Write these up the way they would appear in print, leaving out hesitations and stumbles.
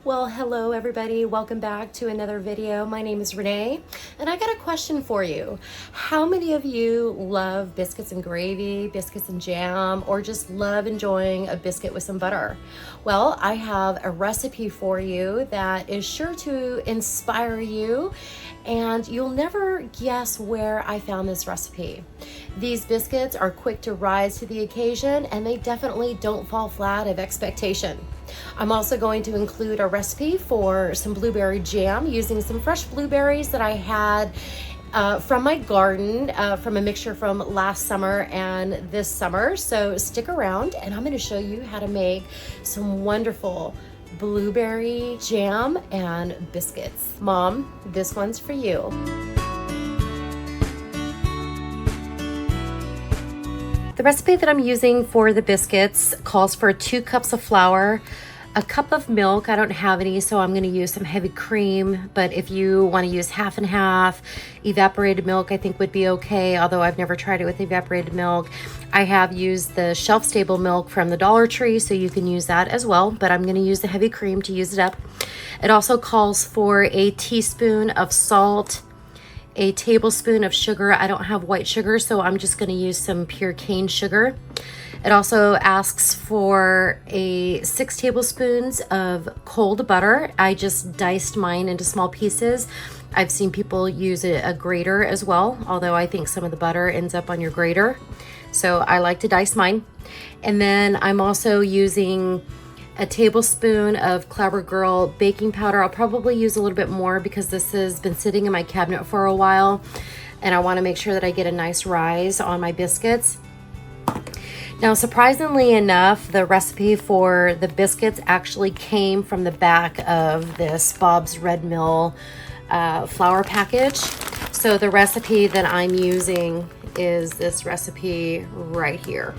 Well, hello everybody. Welcome back to another video. My name is Renee, and I got a question for you. How many of you love biscuits and gravy, biscuits and jam, or just love enjoying a biscuit with some butter? Well, I have a recipe for you that is sure to inspire you, and you'll never guess where I found this recipe. These biscuits are quick to rise to the occasion, and they definitely don't fall flat of expectation. I'm also going to include a recipe for some blueberry jam using some fresh blueberries that I had from my garden, from a mixture from last summer and this summer. So stick around and I'm going to show you how to make some wonderful blueberry jam and biscuits. Mom, this one's for you. The recipe that I'm using for the biscuits calls for 2 cups of flour, a cup of milk. I don't have any, so I'm going to use some heavy cream, but if you want to use half and half, evaporated milk I think would be okay, although I've never tried it with evaporated milk. I have used the shelf-stable milk from the Dollar Tree, so you can use that as well, but I'm going to use the heavy cream to use it up. It also calls for a teaspoon of salt, a tablespoon of sugar. I don't have white sugar, so I'm just going to use some pure cane sugar. It also asks for 6 tablespoons of cold butter. I just diced mine into small pieces. I've seen people use a grater as well, although I think some of the butter ends up on your grater. So I like to dice mine. And then I'm also using a tablespoon of Clever Girl baking powder. I'll probably use a little bit more because this has been sitting in my cabinet for a while and I want to make sure that I get a nice rise on my biscuits. Now, surprisingly enough, the recipe for the biscuits actually came from the back of this Bob's Red Mill flour package. So the recipe that I'm using is this recipe right here.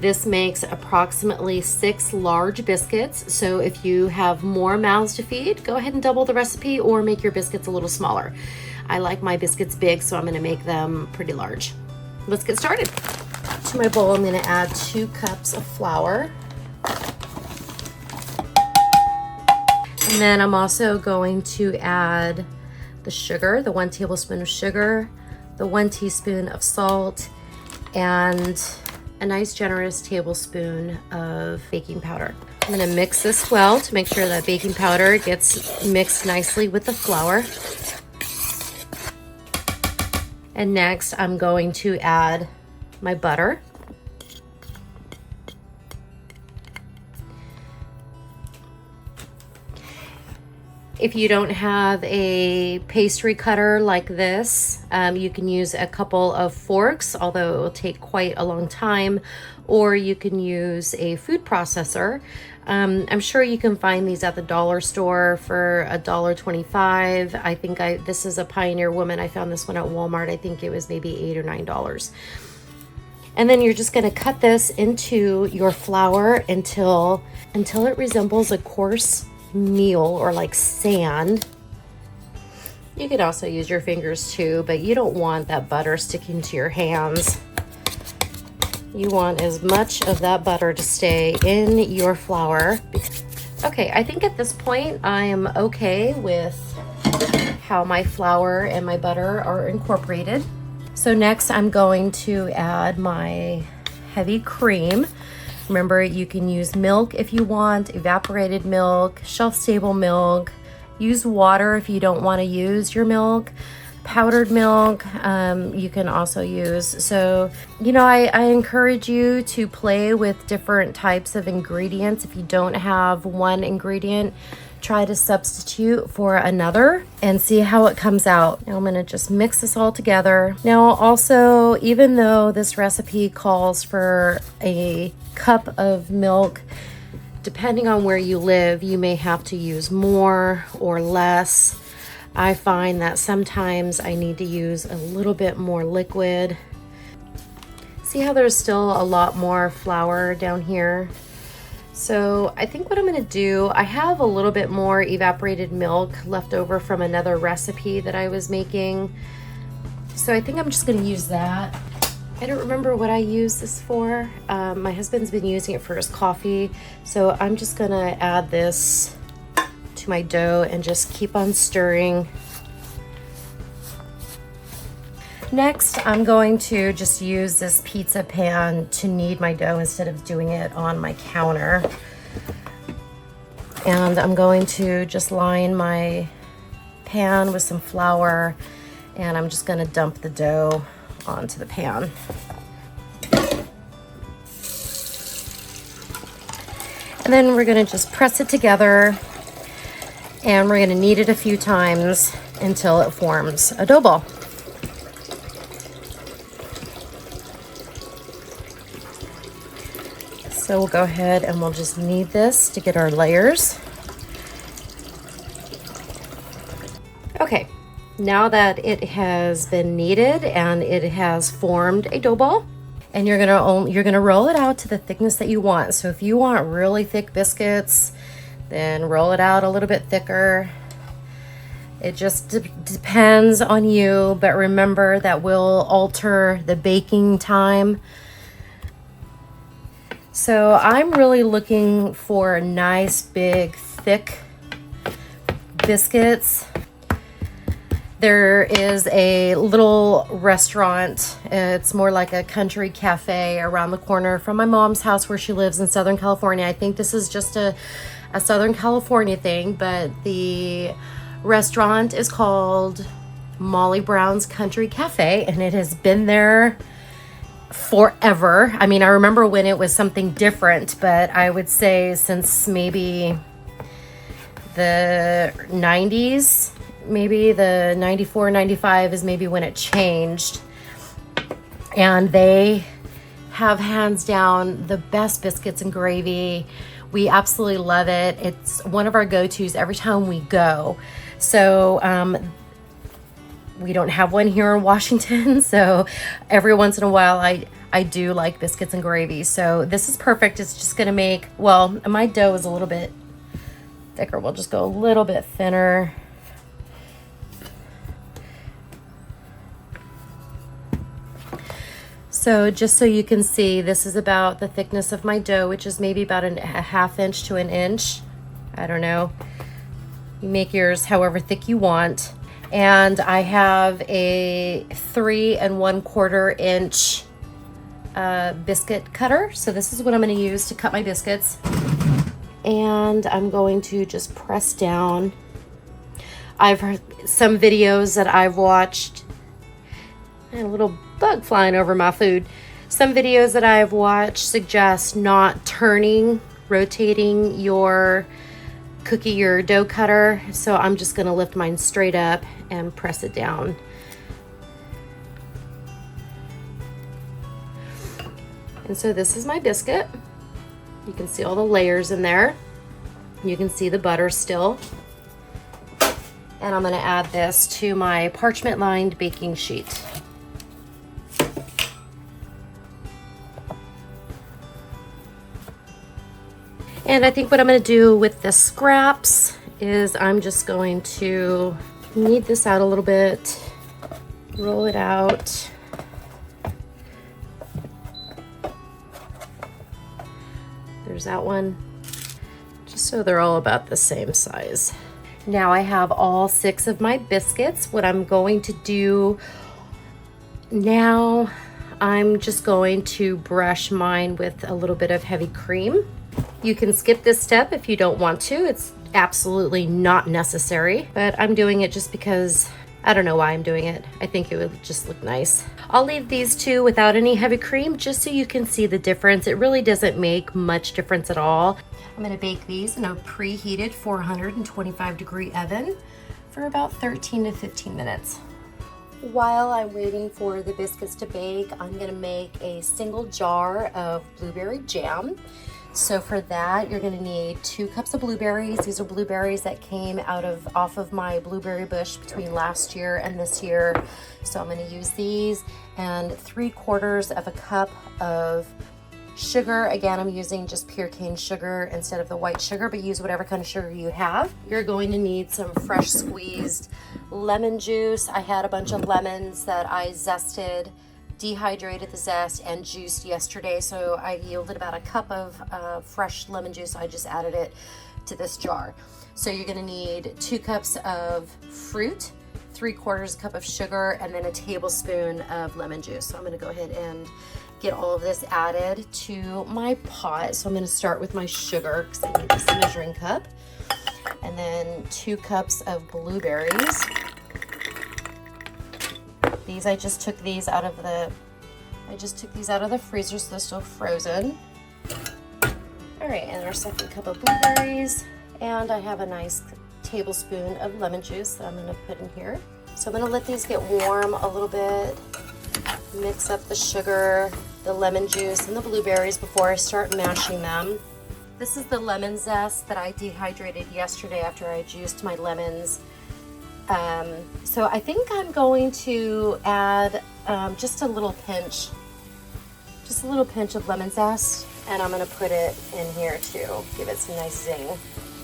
This makes approximately 6 large biscuits. So if you have more mouths to feed, go ahead and double the recipe or make your biscuits a little smaller. I like my biscuits big, so I'm going to make them pretty large. Let's get started. To my bowl, I'm going to add 2 cups of flour. And then I'm also going to add the sugar, the 1 tablespoon of sugar, the 1 teaspoon of salt, and a nice generous tablespoon of baking powder. I'm going to mix this well to make sure that baking powder gets mixed nicely with the flour. And next I'm going to add my butter. If you don't have a pastry cutter like this, you can use a couple of forks, although it will take quite a long time, or you can use a food processor. I'm sure you can find these at the dollar store for $1.25. I think this is a Pioneer Woman. I found this one at Walmart. I think it was maybe $8 or $9. And then you're just going to cut this into your flour until it resembles a coarse meal or like sand. You could also use your fingers too, but you don't want that butter sticking to your hands. You want as much of that butter to stay in your flour. Okay, I think at this point I am okay with how my flour and my butter are incorporated. So next I'm going to add my heavy cream. Remember, you can use milk if you want, evaporated milk, shelf-stable milk. Use water if you don't want to use your milk. Powdered milk, you can also use. So, you know, I encourage you to play with different types of ingredients. If you don't have one ingredient, try to substitute for another and see how it comes out. Now I'm going to just mix this all together. Now also, even though this recipe calls for a cup of milk, depending on where you live, you may have to use more or less. I find that sometimes I need to use a little bit more liquid. See how there's still a lot more flour down here? So I think what I'm going to do, I have a little bit more evaporated milk left over from another recipe that I was making. So I think I'm just going to use that. I don't remember what I use this for. My husband's been using it for his coffee. So I'm just going to add this to my dough and just keep on stirring. Next, I'm going to just use this pizza pan to knead my dough instead of doing it on my counter. And I'm going to just line my pan with some flour, and I'm just going to dump the dough onto the pan. And then we're going to just press it together, and we're going to knead it a few times until it forms a dough ball. So we'll go ahead and we'll just knead this to get our layers. Okay, now that it has been kneaded and it has formed a dough ball, and you're gonna roll it out to the thickness that you want. So if you want really thick biscuits, then roll it out a little bit thicker. It just depends on you, but remember that will alter the baking time. So I'm really looking for nice, big, thick biscuits. There is a little restaurant. It's more like a country cafe around the corner from my mom's house where she lives in Southern California. I think this is just a Southern California thing, but the restaurant is called Molly Brown's Country Cafe, and it has been there forever. I mean, I remember when it was something different, but I would say since maybe the 90s, maybe the 94, 95 is maybe when it changed. And they have hands down the best biscuits and gravy. We absolutely love it. It's one of our go-tos every time we go. So we don't have one here in Washington, so every once in a while I do like biscuits and gravy. So this is perfect. It's just gonna make, well, my dough is a little bit thicker. We'll just go a little bit thinner. So just so you can see, this is about the thickness of my dough, which is maybe about a half inch to an inch. I don't know. You make yours however thick you want. And I have a 3 1/4 inch biscuit cutter. So this is what I'm going to use to cut my biscuits. And I'm going to just press down. I've heard some videos that I've watched. And a little bug flying over my food. Some videos that I've watched suggest not turning, rotating your dough cutter. So I'm just going to lift mine straight up and press it down. And so this is my biscuit. You can see all the layers in there. You can see the butter still. And I'm going to add this to my parchment lined baking sheet. And I think what I'm going to do with the scraps is I'm just going to knead this out a little bit, roll it out. There's that one, just so they're all about the same size. Now I have all 6 of my biscuits. What I'm going to do now, I'm just going to brush mine with a little bit of heavy cream. You can skip this step if you don't want to. It's absolutely not necessary, but I'm doing it just because I don't know why I'm doing it. I think it would just look nice. I'll leave these 2 without any heavy cream just so you can see the difference. It really doesn't make much difference at all. I'm gonna bake these in a preheated 425-degree oven for about 13 to 15 minutes. While I'm waiting for the biscuits to bake, I'm gonna make a single jar of blueberry jam. So for that, you're gonna need 2 cups of blueberries. These are blueberries that came off of my blueberry bush between last year and this year. So I'm gonna use these, and 3/4 of a cup of sugar. Again, I'm using just pure cane sugar instead of the white sugar, but use whatever kind of sugar you have. You're going to need some fresh squeezed lemon juice. I had a bunch of lemons that I zested, dehydrated the zest, and juiced yesterday, so I yielded about a cup of fresh lemon juice. So I just added it to this jar. So you're gonna need 2 cups of fruit, 3/4 cup of sugar, and then a tablespoon of lemon juice. So I'm gonna go ahead and get all of this added to my pot. So I'm gonna start with my sugar because I need this measuring cup. And then 2 cups of blueberries. These, I just took these out of the freezer, so they're still frozen. All right, and our 2nd cup of blueberries. And I have a nice tablespoon of lemon juice that I'm gonna put in here. So I'm gonna let these get warm a little bit, mix up the sugar, the lemon juice, and the blueberries before I start mashing them. This is the lemon zest that I dehydrated yesterday after I juiced my lemons. So I think I'm going to add just a little pinch of lemon zest, and I'm gonna put it in here too, give it some nice zing.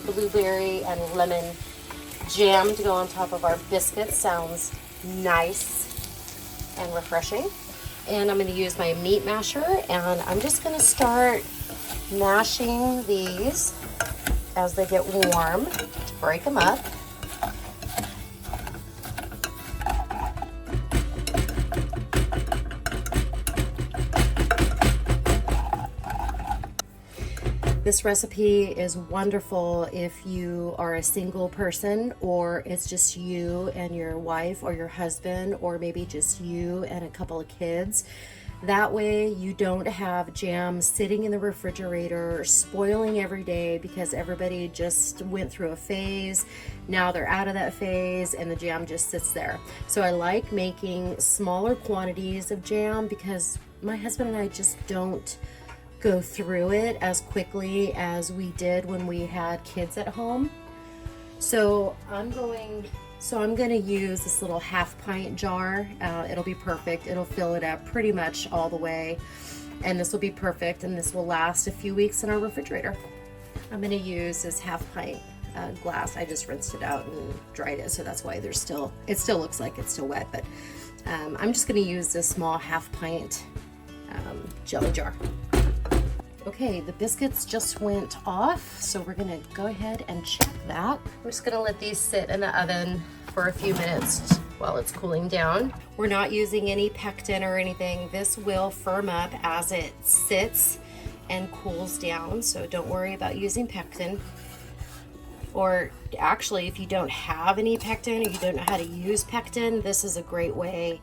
Blueberry and lemon jam to go on top of our biscuits sounds nice and refreshing. And I'm gonna use my meat masher, and I'm just gonna start mashing these as they get warm to break them up. This recipe is wonderful if you are a single person, or it's just you and your wife or your husband, or maybe just you and a couple of kids. That way you don't have jam sitting in the refrigerator spoiling every day because everybody just went through a phase. Now they're out of that phase and the jam just sits there. So I like making smaller quantities of jam because my husband and I just don't go through it as quickly as we did when we had kids at home. So I'm going to use this little 1/2 pint jar. It'll be perfect. It'll fill it up pretty much all the way, and this will be perfect, and this will last a few weeks in our refrigerator. I'm going to use this 1/2 pint glass. I just rinsed it out and dried it, so that's why it still looks like it's still wet, but I'm just going to use this small 1/2 pint jelly jar. Okay, the biscuits just went off, so we're gonna go ahead and check that. We're just gonna let these sit in the oven for a few minutes while it's cooling down. We're not using any pectin or anything. This will firm up as it sits and cools down, so don't worry about using pectin. Or actually, if you don't have any pectin or you don't know how to use pectin, this is a great way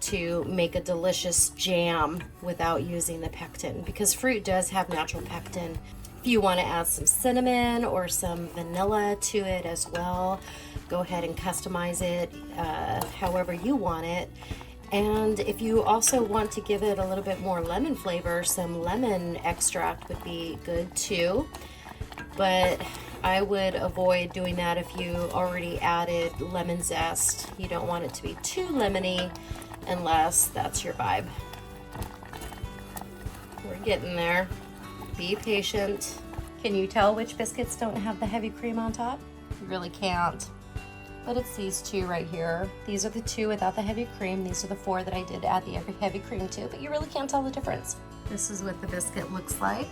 to make a delicious jam without using the pectin, because fruit does have natural pectin. If you want to add some cinnamon or some vanilla to it as well, go ahead and customize it however you want it. And if you also want to give it a little bit more lemon flavor, some lemon extract would be good too. But I would avoid doing that if you already added lemon zest. You don't want it to be too lemony unless that's your vibe. We're getting there. Be patient. Can you tell which biscuits don't have the heavy cream on top? You really can't. But it's these 2 right here. These are the 2 without the heavy cream. These are the 4 that I did add the heavy cream to, but you really can't tell the difference. This is what the biscuit looks like.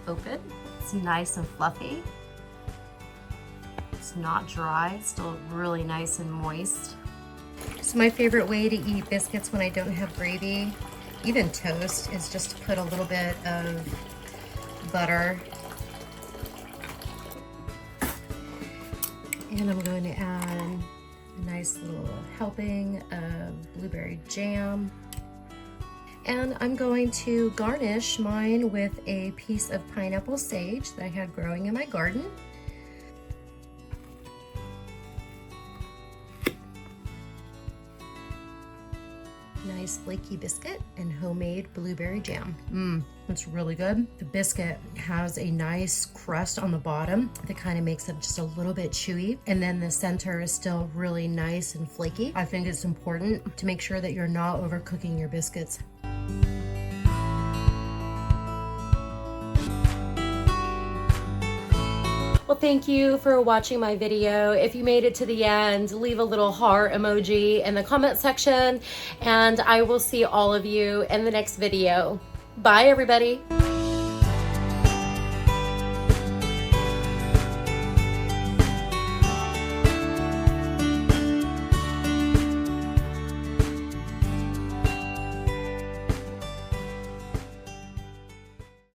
Open. It's nice and fluffy. It's not dry. It's still really nice and moist. So my favorite way to eat biscuits when I don't have gravy, even toast, is just to put a little bit of butter. And I'm going to add a nice little helping of blueberry jam. And I'm going to garnish mine with a piece of pineapple sage that I had growing in my garden. Nice flaky biscuit and homemade blueberry jam. It's really good. The biscuit has a nice crust on the bottom that kind of makes it just a little bit chewy, and then the center is still really nice and flaky. I think it's important to make sure that you're not overcooking your biscuits. Well, thank you for watching my video. If you made it to the end, leave a little heart emoji in the comment section, and I will see all of you in the next video. Bye, everybody.